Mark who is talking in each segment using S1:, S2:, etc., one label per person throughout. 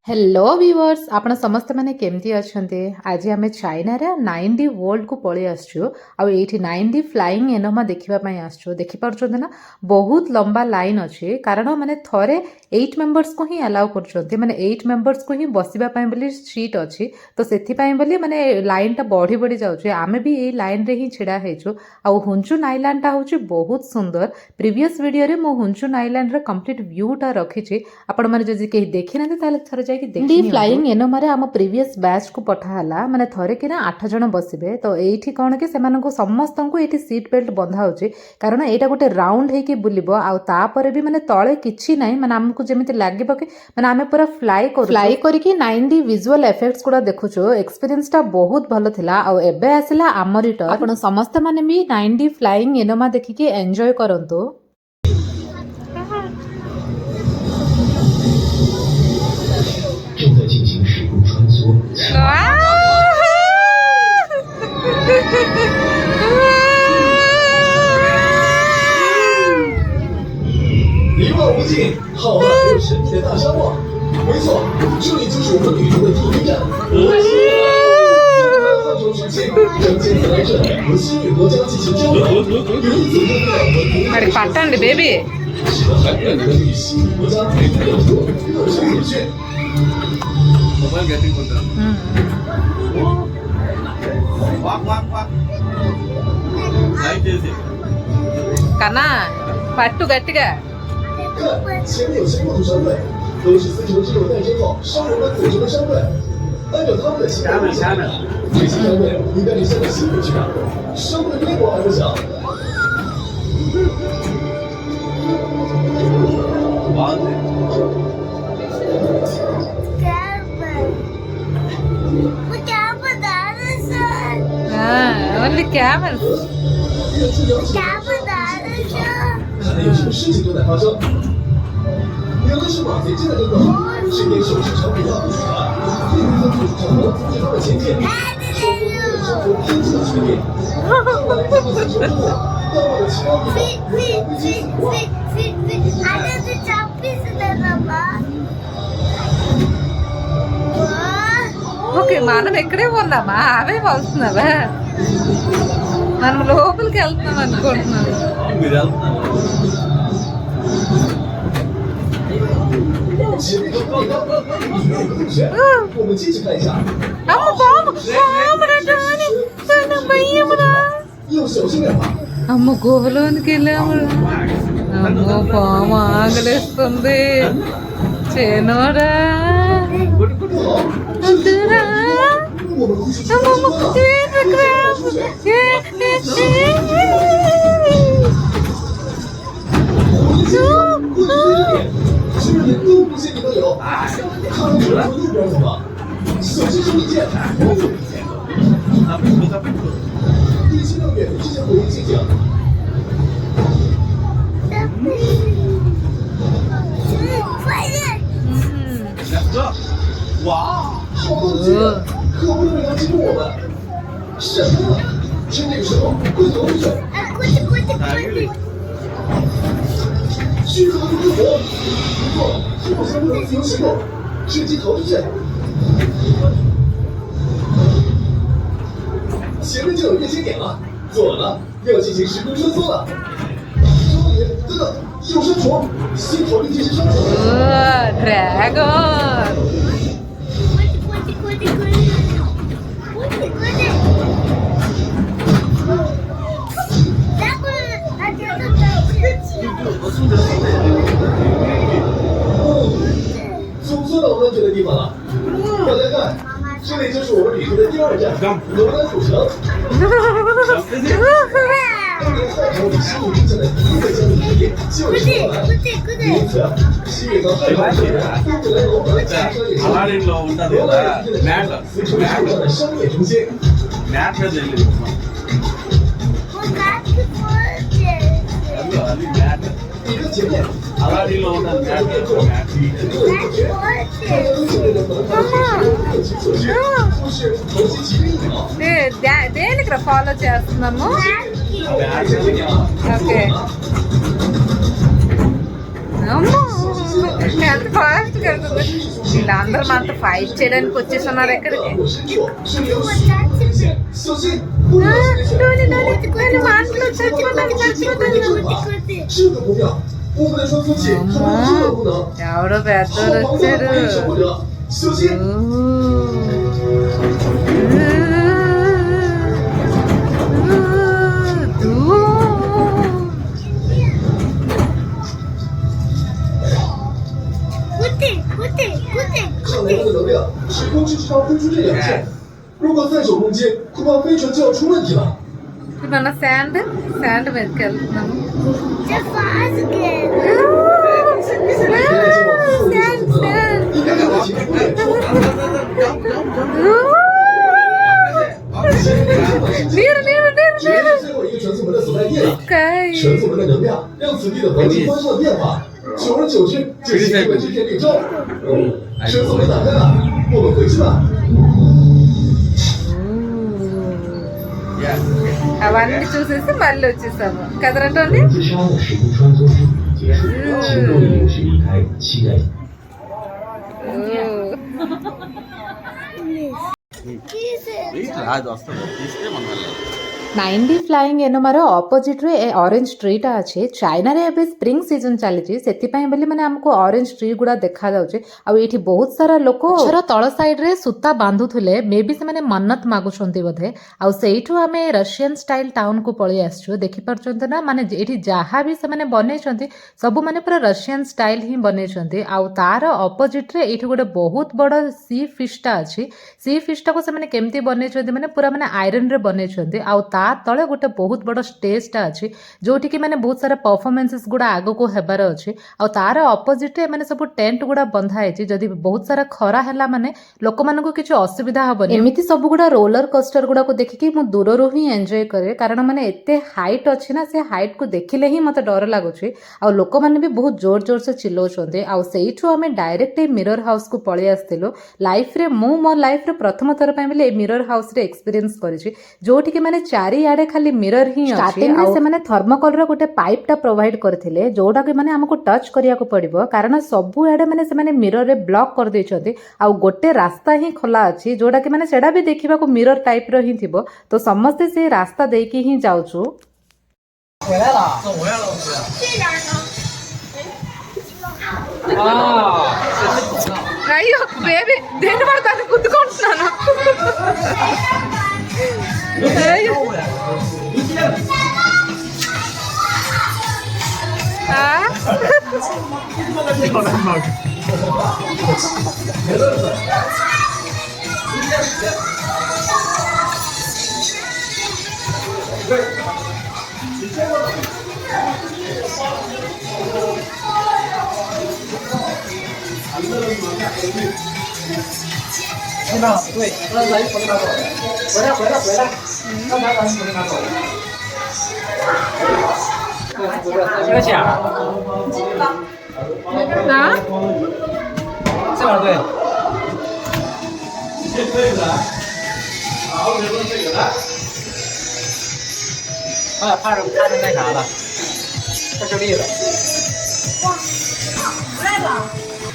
S1: Hello viewers आपण समस्त माने केमती अछंते। आज आम चाइना रे 9D वर्ल्ड को पळे आछू आ एठी 9D फ्लाइंग एनोमा देखिबा पई आछू। देखि परछोंते ना बहुत लंबा लाइन अछि कारण माने थरे 8 मेंबर्स को ही अलाउ करछोंते माने 8 मेंबर्स को ही बसिबा पई बोली सीट अछि तो सेथि पई बोली माने लाइन ता बढ़ी बढ़ी जाउछे। आमे भी ए लाइन रे ही छिडा हेछु आ हुंचुन आइलैंड ता होछि बहुत सुंदर। प्रीवियस वीडियो रे मो हुंचुन आइलैंड रे कंप्लीट व्यू ता रखिछि आपण माने जदि केही देखिनाते ताले थरे जाय फ्लाइंग एनोमारे आम प्रीवियस बैच को पठाला माने थरे कि ना 8 जण बसिबे तो एठी कोन के सेमाननको समस्तनको एठी सीट बेल्ट बंधा होछि कारण एटा गोटे राउंड हे कि बुलिबो आ तापरे भी माने तळे किछि नै माने हमकु जेमिति लागिबो कि माने आमे पूरा फ्लाई करिकि 9D विजुअल इफेक्ट्स गुडा देखुछो। एक्सपीरियंस ता बहुत भलो थिला आ एबे आसिला हमरी टर्न। आपण समस्त माने भी 9D फ्लाइंग एनोमा देखिकि एन्जॉय करंतो।
S2: 一望无际，浩瀚而又神秘的大沙漠。没错，这里就是我们旅途的第一站——俄西里。汉中时期，张骞曾来这里和西域国家进行交流，有一次跟到我们
S1: పట్టండి బేబీ
S2: 使得韩国人与西域国家对待有多热身有序。
S1: కన్నా పట్టు గట్టిగా
S2: 看，前面有些骆驼商队，都是丝绸之路诞生后商人们组成的商队。按照他们的习惯，这些商队应该离现在西域去哪？商队规模还不小。
S1: ఓన్లీ క్యామెల్స్
S2: 看来有什么事情都在发生。原来是马贼真的跟到，身边手持长柄大斧子的，另一个就是长矛阻止他们前进，双方为了生活拼尽了全力。看来这个死囚之后，到了其他地方，人们会死亡。
S1: ఓకే మనం ఎక్కడే ఉన్నామా అవే వస్తున్నావా మనం లోపలికి వెళ్తున్నాం అనుకుంటున్నాను అమ్మ బాబు భయ్యమురా అమ్మ గుహలోనికి వెళ్ళాము అమ్మో పాము ఆగలేస్తుంది చేనోరా వద్దురా అమ్మమ్మ
S2: 是连动物性你都有，看来只能从右边走了。小心手里剑，我有一剑。第七道远离之前回忆进行。哇，好多的剑，可不能让它击中我们。什么？趁这个时候快逃回去！虚和不活。不过，好像不能自由行动，趁机逃出去。前面就有月经点了，坐稳了，要进行时空穿梭了。少爷，等等，有山虫，先逃离这些山虫。
S1: డ్రాగన్
S2: 总算到我们安全的地方了。大家看，这里就是我们旅途的第二站——罗兰古城。当年汉朝与西域之间的第一个交易之地就是罗兰，因此西域和汉朝人都来罗兰经商业生意。罗兰如今的丝绸之路上的商业中心。你看前面。
S1: దేనికి ఫాలో చేస్తున్నాము ఓకే అమ్మో ఎంత ఫాస్ట్ కడుతుంది వీళ్ళందరూ మనతో ఫైట్ చేయడానికి వచ్చేస్తున్నారు ఎక్కడికి
S2: 小心，不能随便
S1: మాటలు చచ్చిపోతాను
S2: 这个不妙，我们的穿梭器还有这个功能，
S1: ఎవడో పెద్దోడు
S2: 好朋友
S1: వచ్చాడు
S2: 可以守护者，小心！ 看来它的能量只够支持它飞出这两线，如果再手攻击，恐怕飞船就要出问题了。
S1: మన శాండ్ మీదకి వెళ్తున్నాము
S2: 应该赶快启动火箭出发。
S1: నీరు నీరు నీరు
S2: 只是最后一个传送门的所在地了。
S1: కాయ్
S2: 传送门的能量让此地的环境发生了变化，久而久之就形成了这片绿洲。传送门打开了，我们回去吧。
S1: అవన్నీ చూసేసి మళ్ళీ వచ్చేసాము కదరంటోని
S2: 自杀的时空穿梭之旅结束，请各位有序离开，期待。
S1: ନାଇଣ୍ଡି ଫ୍ଲାଇଂ ଏନୋମାର ଅପୋଜିଟ୍ରେ ଏ ଅରେଞ୍ଜ ଟ୍ରିଟା ଅଛି ଚାଇନାରେ ଏବେ ସ୍ପ୍ରିଙ୍ଗ ସିଜନ୍ ଚାଲିଛି ସେଥିପାଇଁ ବୋଲି ମାନେ ଆମକୁ ଅରେଞ୍ଜ ଟ୍ରି ଗୁଡ଼ା ଦେଖାଯାଉଛି ଆଉ ଏଇଠି ବହୁତ ସାରା ଲୋକ ଗଛର ତଳ ସାଇଡ୍ରେ ସୂତା ବାନ୍ଧୁଥିଲେ ମେ ବି ସେମାନେ ମନ୍ନତ ମାଗୁଛନ୍ତି ବୋଧେ ଆଉ ସେଇଠୁ ଆମେ ରଷିଆନ ଷ୍ଟାଇଲ ଟାଉନକୁ ପଳେଇ ଆସିଛୁ ଦେଖିପାରୁଛନ୍ତି ନା ମାନେ ଏଇଠି ଯାହା ବି ସେମାନେ ବନେଇଛନ୍ତି ସବୁ ମାନେ ପୁରା ରଷିଆନ ଷ୍ଟାଇଲ ହିଁ ବନେଇଛନ୍ତି ଆଉ ତାର ଅପୋଜିଟ୍ରେ ଏଇଠି ଗୋଟେ ବହୁତ ବଡ଼ ସି ଫିଶ୍ଟା ଅଛି ସି ଫିଶ୍ଟାକୁ ସେମାନେ କେମିତି ବନେଇଛନ୍ତି ମାନେ ପୁରା ମାନେ ଆଇରନରେ ବନେଇଛନ୍ତି ଆଉ ତା ତଳେ ଗୋଟେ ବହୁତ ବଡ଼ ଷ୍ଟେଜଟା ଅଛି ଯୋଉଠିକି ମାନେ ବହୁତ ସାରା ପରଫର୍ମାନ୍ସେସ୍ ଗୁଡ଼ା ଆଗକୁ ହେବାର ଅଛି ଆଉ ତାର ଅପୋଜିଟ୍ରେ ମାନେ ସବୁ ଟେଣ୍ଟ ଗୁଡ଼ା ବନ୍ଧା ହେଇଛି ଯଦି ବହୁତ ସାରା ଖରା ହେଲା ମାନେ ଲୋକମାନଙ୍କୁ କିଛି ଅସୁବିଧା ହବନି ଏମିତି ସବୁ ଗୁଡ଼ା ରୋଲର କୋଷ୍ଟର ଗୁଡ଼ାକୁ ଦେଖିକି ମୁଁ ଦୂରରୁ ହିଁ ଏନ୍ଜୟ କରେ କାରଣ ମାନେ ଏତେ ହାଇଟ୍ ଅଛି ନା ସେ ହାଇଟ୍କୁ ଦେଖିଲେ ହିଁ ମୋତେ ଡର ଲାଗୁଛି ଆଉ ଲୋକମାନେ ବି ବହୁତ ଜୋର ଜୋରସେ ଚିଲଉଛନ୍ତି ଆଉ ସେଇଠୁ ଆମେ ଡାଇରେକ୍ଟ ଏଇ ମିରର ହାଉସକୁ ପଳେଇ ଆସିଥିଲୁ ଲାଇଫରେ ମୁଁ ମୋ ଲାଇଫରେ ପ୍ରଥମ ଥର ପାଇଁ ବୋଲି ଏଇ ମିରର ହାଉସରେ ଏକ୍ସପିରିଏନ୍ସ କରିଛି ଯୋଉଠିକି ମାନେ ଚାରିଆଡ଼େ ଖାଲି ମିରର ହିଁ ଅଛି ଆଉ ସେମାନେ ଥର୍ମୋକଲର ଗୋଟେ ପାଇପ୍ଟା ପ୍ରୋଭାଇଡ୍ କରିଥିଲେ ଯୋଉଟାକି ମାନେ ଆମକୁ ଟଚ୍ କରିବାକୁ ପଡ଼ିବ କାରଣ ସବୁଆଡ଼େ ମାନେ ସେମାନେ ମିରରରେ ବ୍ଲକ୍ କରିଦେଇଛନ୍ତି ଆଉ ଗୋଟେ ରାସ୍ତା ହିଁ ଖୋଲା ଅଛି ଯୋଉଟାକି ମାନେ ସେଟା ବି ଦେଖିବାକୁ ମିରର ଟାଇପ୍ର ହିଁ ଥିବ ତ ସମସ୍ତେ ସେ ରାସ୍ତା ଦେଇକି ହିଁ ଯାଉଛୁ
S3: 回来了，怎么回来了？啊，
S1: అయ్యో బేబీ దేని పడతాను గుద్దుకుంటున్నాను అయ్యో. ఆ?
S3: 对，让咱从那走，回来，让咱从那走。这个钱，
S1: ఆ?
S3: 这边对。怕着那啥了，太吃力了。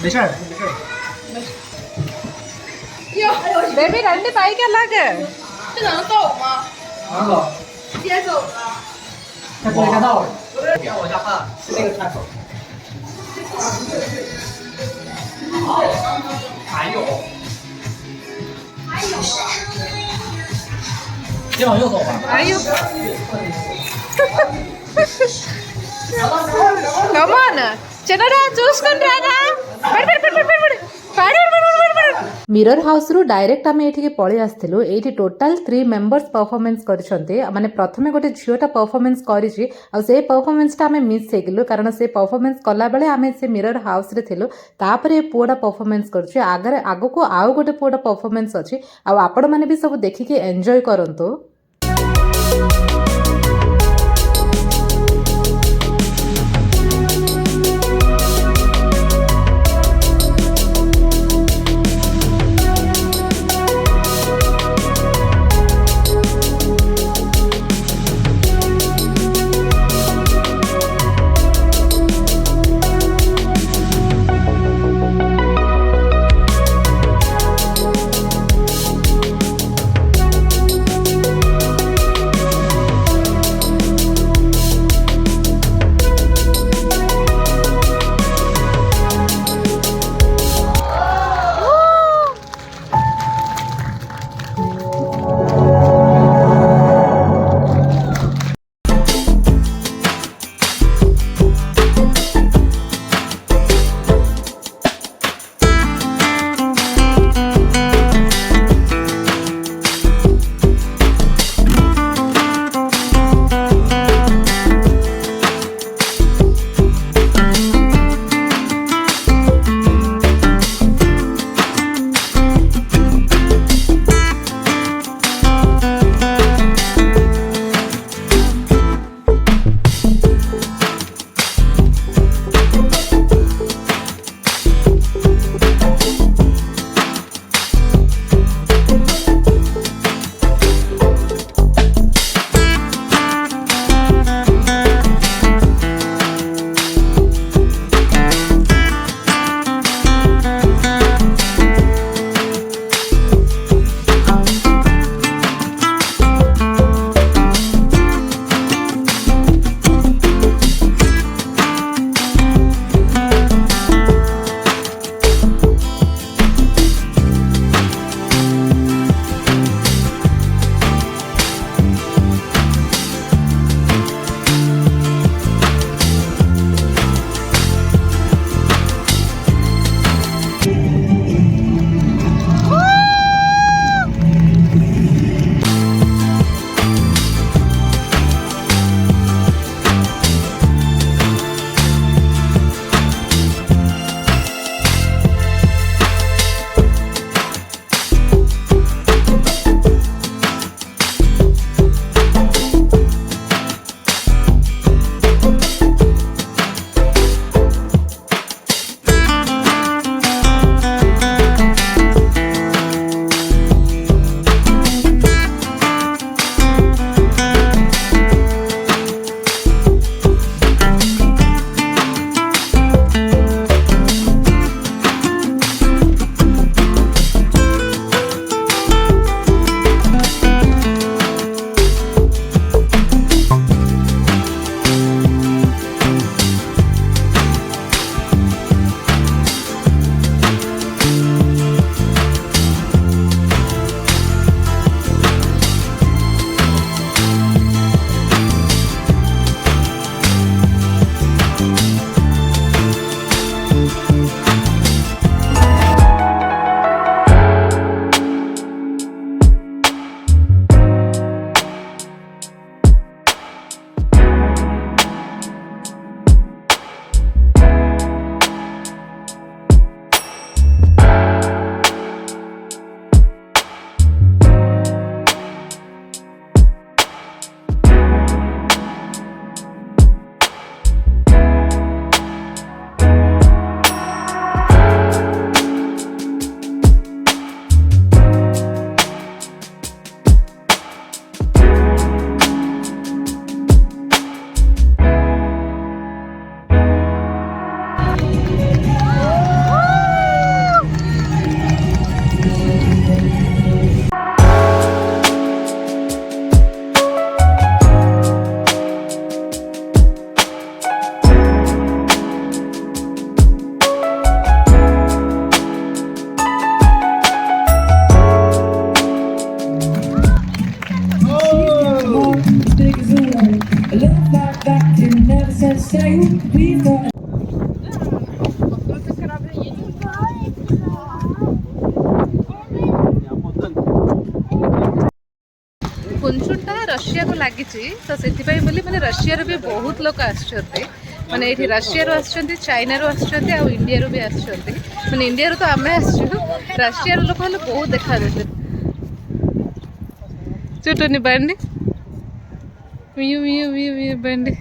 S3: 没事儿。
S1: బేబీ రండి పైకి అలాగే
S3: 能走。直接走了。太不会干道了。别往下看，是那个看手。还有。先往右走吧。
S1: అయ్యో కమాన్ చిన్నడా చూసుకుని రాదా ମିରର ହାଉସରୁ ଡାଇରେକ୍ଟ ଆମେ ଏଠିକି ପଳେଇ ଆସିଥିଲୁ ଏଇଠି ଟୋଟାଲ 3 ମେମ୍ବର୍ସ ପରଫର୍ମାନ୍ସ କରିଛନ୍ତି ମାନେ ପ୍ରଥମେ ଗୋଟେ ଝିଅଟା ପରଫର୍ମାନ୍ସ କରିଛି ଆଉ ସେ ପରଫର୍ମାନ୍ସଟା ଆମେ ମିସ୍ ହେଇଗଲୁ କାରଣ ସେ ପରଫର୍ମାନ୍ସ କଲାବେଳେ ଆମେ ସେ ମିରର ହାଉସରେ ଥିଲୁ ତାପରେ ଏ ପୁଅଟା ପରଫର୍ମାନ୍ସ କରୁଛି ଆଗକୁ ଆଉ ଗୋଟେ ପୁଅଟା ପରଫର୍ମାନ୍ସ ଅଛି ଆଉ ଆପଣମାନେ ବି ସବୁ ଦେଖିକି ଏନ୍ଜୟ କରନ୍ତୁ
S4: love like that can never set sail. We've got
S1: କୁଞ୍ଚୁଟା ରଷିଆକୁ ଲାଗିଛି ତ ସେଥିପାଇଁ ବୋଲି ମାନେ ରଷିଆରୁ ବି ବହୁତ ଲୋକ ଆସିଛନ୍ତି ମାନେ ଏଇଠି ରଷିଆରୁ ଆସିଛନ୍ତି ଚାଇନାରୁ ଆସିଛନ୍ତି ଆଉ ଇଣ୍ଡିଆରୁ ବି ଆସିଛନ୍ତି ମାନେ ଇଣ୍ଡିଆରୁ ତ ଆମେ ଆସିଛୁ ରଷିଆର ଲୋକ ହେଲେ ବହୁତ ଦେଖାଯାଉଛନ୍ତି చూడండి బండి మియు మియు మియు మియు బండి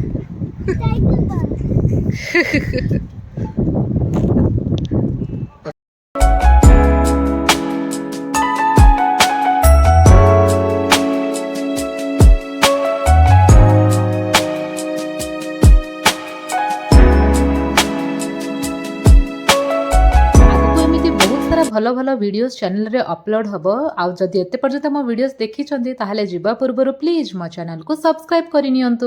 S1: ଭଲ ଭଲ ଭିଡ଼ିଓସ୍ ଚ୍ୟାନେଲରେ ଅପଲୋଡ଼ ହେବ ଆଉ ଯଦି ଏତେ ପର୍ଯ୍ୟନ୍ତ ମୋ ଭିଡ଼ିଓସ୍ ଦେଖିଛନ୍ତି ତାହେଲେ ଯିବା ପୂର୍ବରୁ ପ୍ଲିଜ୍ ମୋ ଚ୍ୟାନେଲକୁ ସବସ୍କ୍ରାଇବ୍ କରିନିଅନ୍ତୁ।